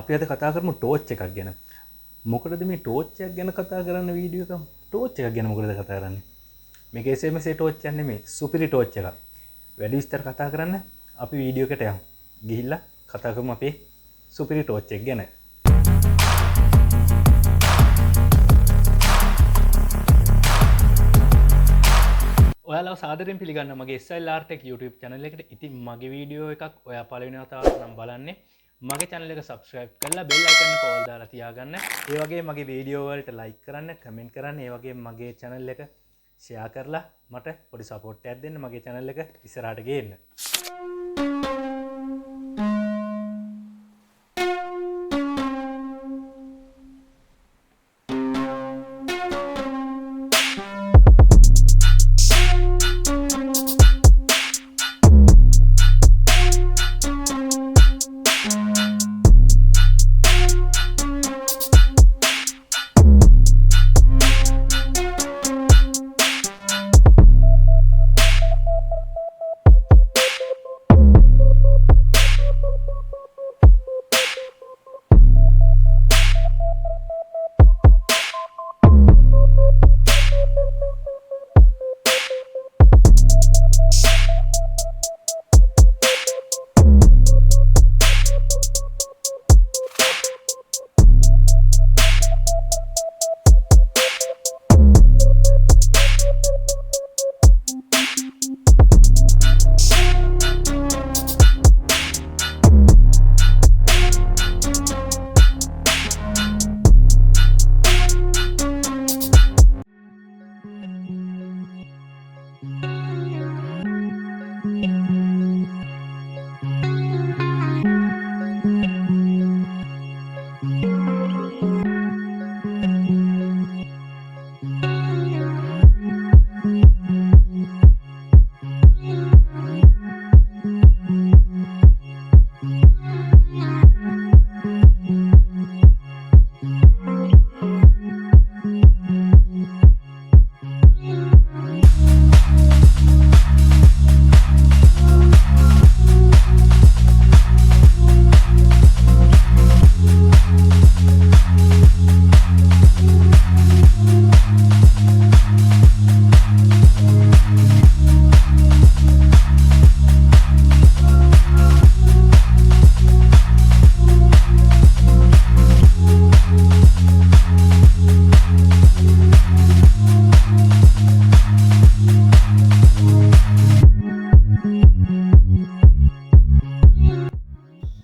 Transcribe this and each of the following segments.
අපි අද කතා කරමු ටෝච් එකක් ගැන. මොකටද මේ ටෝච් එකක් ගැන කතා කරන්න වීඩියෝ එක? ටෝච් එකක් ගැන මොකටද කතා කරන්නේ? මේක SMS ටෝච් එකක් නෙමෙයි, සුපිරි ටෝච් එකක්. වැඩි විස්තර කතා කරන්න අපි වීඩියෝ එකට යමු. ගිහිල්ලා කතා කරමු අපේ සුපිරි ටෝච් එක ගැන. ඔයාලා සාදරයෙන් පිළිගන්න මගේ SLR Tech YouTube channel එකට. ඉතින් මගේ වීඩියෝ එකක් ඔයා පළවෙනි වතාවට නම් බලන්නේ. මගේ channel එක subscribe කරලා bell icon එක all දාලා තියාගන්න. ඒ වගේම මගේ වීඩියෝ වලට like කරන්න, comment කරන්න. ඒ වගේම මගේ channel එක share කරලා මට පොඩි support එකක් දෙන්න මගේ channel එක ඉස්සරහට ගේන්න.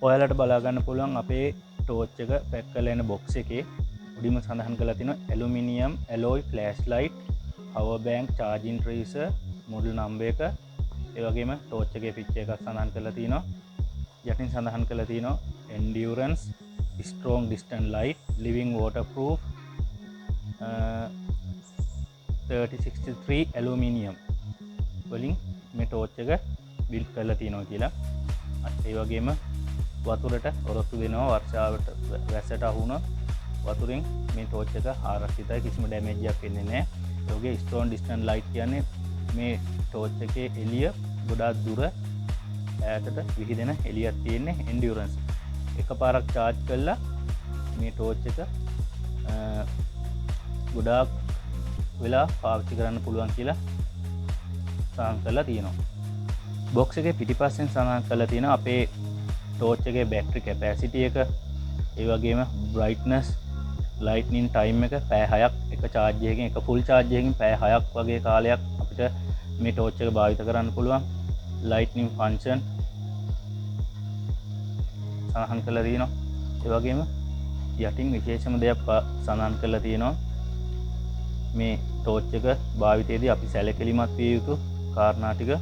ඔයාලට බලාගන්න පුළුවන් අපේ ටෝච් එක පැක් කරලා එන බොක්ස් එකේ උඩින්ම සඳහන් කරලා තියෙනවා aluminium alloy flash light, power bank, charging tracer, model number එක, ඒ වගේම ටෝච් එකේ පික්චර් එකක් සඳහන් කරලා තියෙනවා. යටින් සඳහන් කරලා තියෙනවා endurance, strong distance light, living waterproof, 3063 aluminium වලින් මේ ටෝච් එක බිල්ඩ් කරලා තියෙනවා කියලා. ඒ වගේම වතුරට ඔරොත්තු දෙනවා වර්ෂාවට වැස්සට අහු වුණොත් වතුරෙන් මේ ටෝච් එක ආරක්ෂිතයි, කිසිම ඩැමේජ් එකක් වෙන්නේ නැහැ. ඒ වගේ ස්ටෝන් ඩිස්ටන්ස් ලයිට් කියන්නේ මේ ටෝච් එකේ එළිය ගොඩාක් දුර ඈතට විහිදෙන එළියක් තියෙන්නේ. එන්ඩියුරන්ස් එකපාරක් charge කළා මේ ටෝච් එක ගොඩාක් වෙලා පාවිච්චි කරන්න පුළුවන් කියලා සඳහන් කරලා තියෙනවා. බොක්ස් එකේ පිටිපස්සෙන් සඳහන් කරලා තියෙනවා අපේ ටෝච් එකේ බැටරි කැපැසිටි එක, ඒ වගේම බ්‍රයිට්නස්, ලයිට්නින් ටයිම් එක පැය 6ක් එක charge එකකින්, එක ෆුල් charge එකකින් පැය 6ක් වගේ කාලයක් අපිට මේ ටෝච් එක භාවිත කරන්න පුළුවන්. ලයිට්නින් ෆන්ක්ෂන් සඳහන් කරලා තියෙනවා. ඒ වගේම යටින් විශේෂම දෙයක් සඳහන් කරලා තියෙනවා මේ ටෝච් එක භාවිතයේදී අපි සැලකිලිමත් විය යුතු කාරණා ටික.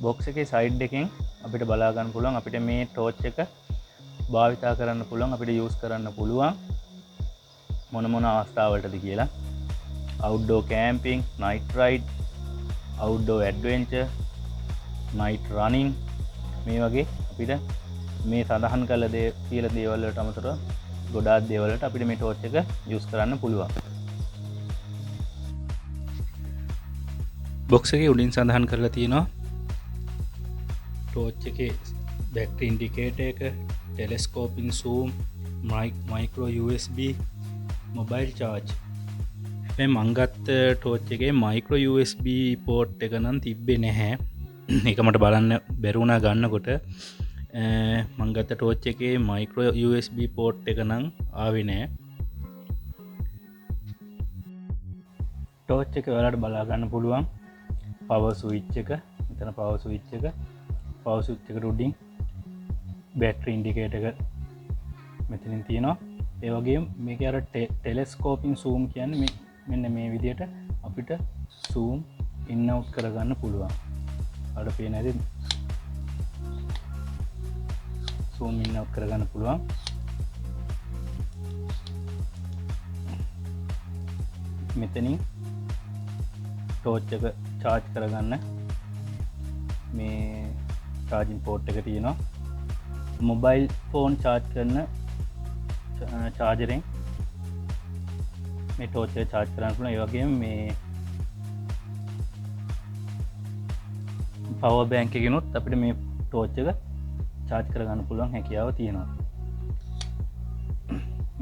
බොක්ස් එකේ සයිඩ් එකෙන් අපිට බලා ගන්න පුළුවන් අපිට මේ ටෝච් එක භාවිතා කරන්න පුළුවන්, අපිට යූස් කරන්න පුළුවන් මොන මොන අවස්ථාවලටද කියලා. Outdoor camping, night ride, outdoor adventure, night running මේ වගේ අපිට මේ සඳහන් කළ කියලා දේවල් වලට අමතරව ගොඩාක් දේවල් වලට අපිට මේ ටෝච් එක යූස් කරන්න පුළුවන්. බොක්ස් එකේ උඩින් සඳහන් කරලා තියෙනවා ටෝච් එකේ බැටරි ඉන්ඩිකේටර් එක, ටෙලස්කෝපින් zoom, micro USB, mobile charge. හැබැයි මං ගත්ත ටෝච් එකේ micro USB port එක නම් තිබ්බේ නැහැ. ඒක මට බලන්න බැරි වුණා ගන්නකොට. මං ගත්ත ටෝච් එකේ micro USB port එක නම් ආවේ නැහැ. ටෝච් එක ඔයාලට බලා ගන්න පුළුවන් power switch එක. මෙතන power switch එක. power switch එකට උඩින් battery indicator එක මෙතනින් තියෙනවා. ඒ වගේම මේකේ අර telescoping zoom කියන්නේ මෙන්න මේ විදිහට අපිට zoom in out කරගන්න පුළුවන්. අර පේන හැටි zoom in out කරගන්න පුළුවන්. මෙතනින් ටෝච් එක charge කරගන්න මේ charging port එක තියෙනවා. mobile phone charge කරන chargerෙන් මේ ටෝච් එක charge කරන්න පුළුවන්. ඒ වගේම මේ power bank එකකිනුත් අපිට මේ ටෝච් එක charge කරගන්න පුළුවන් හැකියාව තියෙනවා.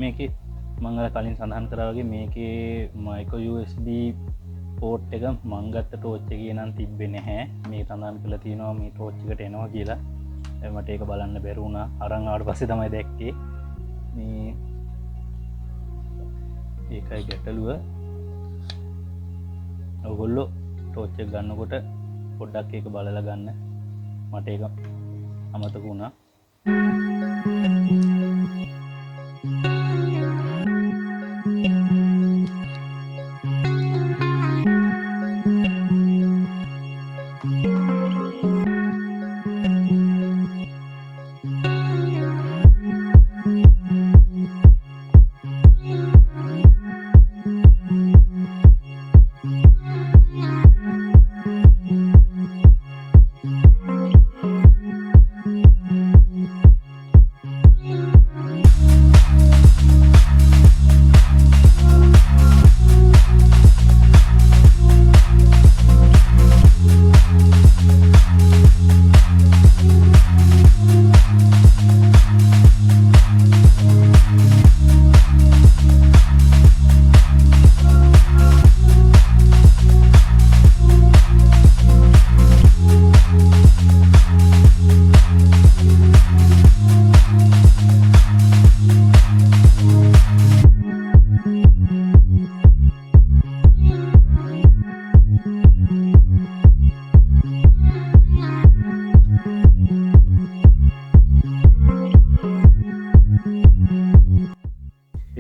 මේකේ මම අර කලින් සඳහන් කරා වගේ මේකේ micro USB port එක මං ගත්ත ටෝච් එකේ නම් තිබ්බේ නැහැ. මේ සඳහන් කරලා තියෙනවා මේ ටෝච් එකට එනවා කියලා. මට ඒක බලන්න බැරි වුණා. අරන් ආවට පස්සේ තමයි දැක්කේ. මේ ඒකයි ගැටලුව. ඔයගොල්ලෝ ටෝච් එක ගන්නකොට පොඩ්ඩක් ඒක බලලා ගන්න. මට ඒක අමතක වුණා.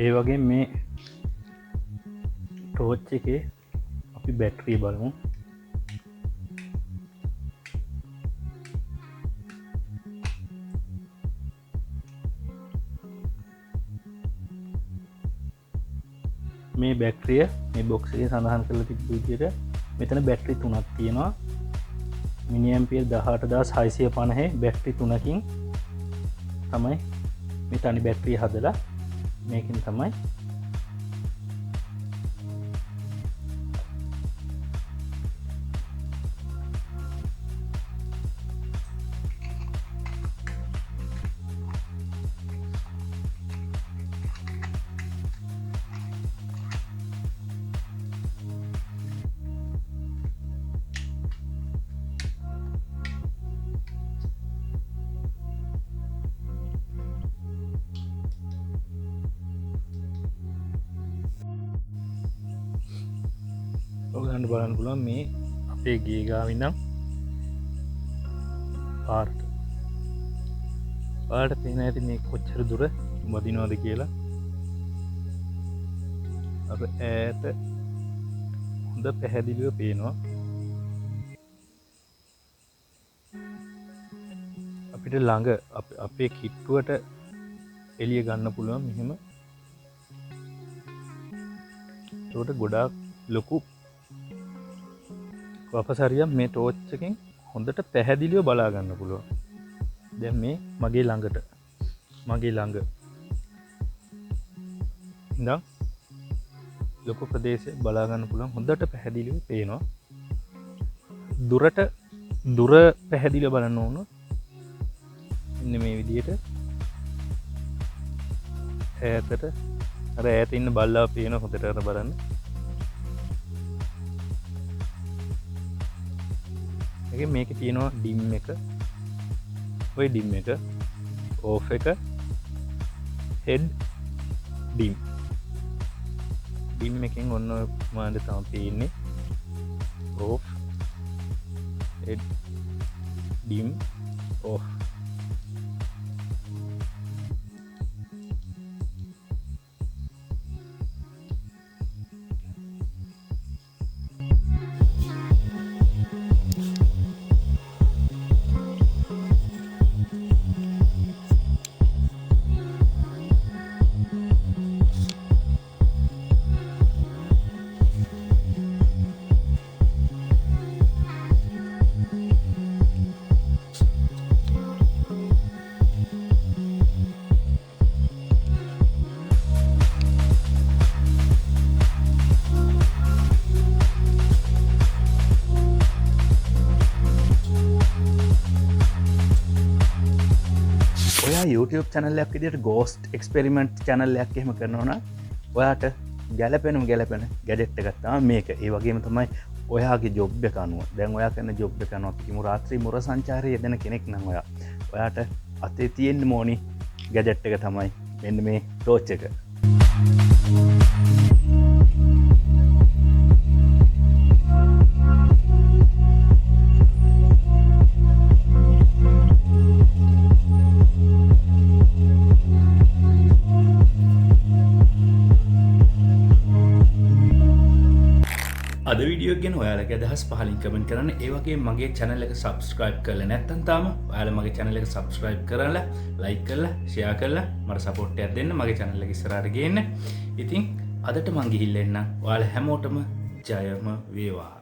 ඒ වගේ මේ ටෝච් එකේ අපි බැටරිය බලමු. මේ බැටරිය මේ බොක්ස් එකේ සඳහන් කරලා තිබ්බ විදිහට මෙතන බැටරි තුනක් තියෙනවා. මිනි ඇම්පියර් 18650 බැටරි තුනකින් තමයි මේ තනි බැටරිය හදලා මේකින් තමයි ඔයගලන්ට බලන්න පුළුවන් මේ අපේ ගේ ගාව ඉඳන් පාරට පේන ඇති මේ කොච්චර දුර වදිනවද කියලා. අර ඈත හොඳ පැහැදිලිව පේනවා. අපිට ළඟ අපේ කිට්ටුවට එළිය ගන්න පුළුවන් මෙහෙම. ඒකට ගොඩාක් ලොකු වපසරියක් මේ ටෝච් එකෙන් හොඳට පැහැදිලිව බලා ගන්න පුළුවන්. දැන් මේ මගේ ළඟ ඉඳන් ලොකු ප්‍රදේශය බලා ගන්න පුළුවන්. හොඳට පැහැදිලිව පේනවා. දුර පැහැදිලිව බලන්න ඕන. මෙන්න මේ විදිහට ඈතට අර ඈත ඉන්න බල්ලා පේන හොඳට අර බලන්න. මේක තියෙනවා ඩිම් එක, ඔය ඩිම් එක, ඕෆ් එක, හෙඩ් ඩිම්. ඩිම් එකෙන් ඔන්න මාඩ තම පේන්නේ off, head dim, off. YouTube චැනල්ලයක් විදිහට ගෝස්ට් එක්ස්පෙරිමෙන්ට් චැනල්ලයක් එහෙම කරනවා නම් ඔයාට ගැලපෙන ගැජෙට් එකක් තමයි මේක. ඒ වගේම තමයි ඔයාගේ ජොබ් එක අනුව. දැන් ඔයා කරන ජොබ් එක අනුව කිමු රාත්‍රී මුර සංචාරයේ යෙදෙන කෙනෙක් නම් ඔයාට අතේ තියෙන්න ඕනි ගැජෙට් එක තමයි මෙන්න මේ ටෝච් එක. අද වීඩියෝ ගැන ඔයාලගේ අදහස් පහලින් කමෙන්ට් කරන්න. ඒ වගේම මගේ channel එක subscribe කරලා නැත්නම් තාම ඔයාලා මගේ channel එක subscribe කරලා like කරලා share කරලා මට support එකක් දෙන්න මගේ channel එක ඉස්සරහට ගේන්න. ඉතින් අදට මං ගිහිල්ලා එන්න. ඔයාලා හැමෝටම ජයම වේවා.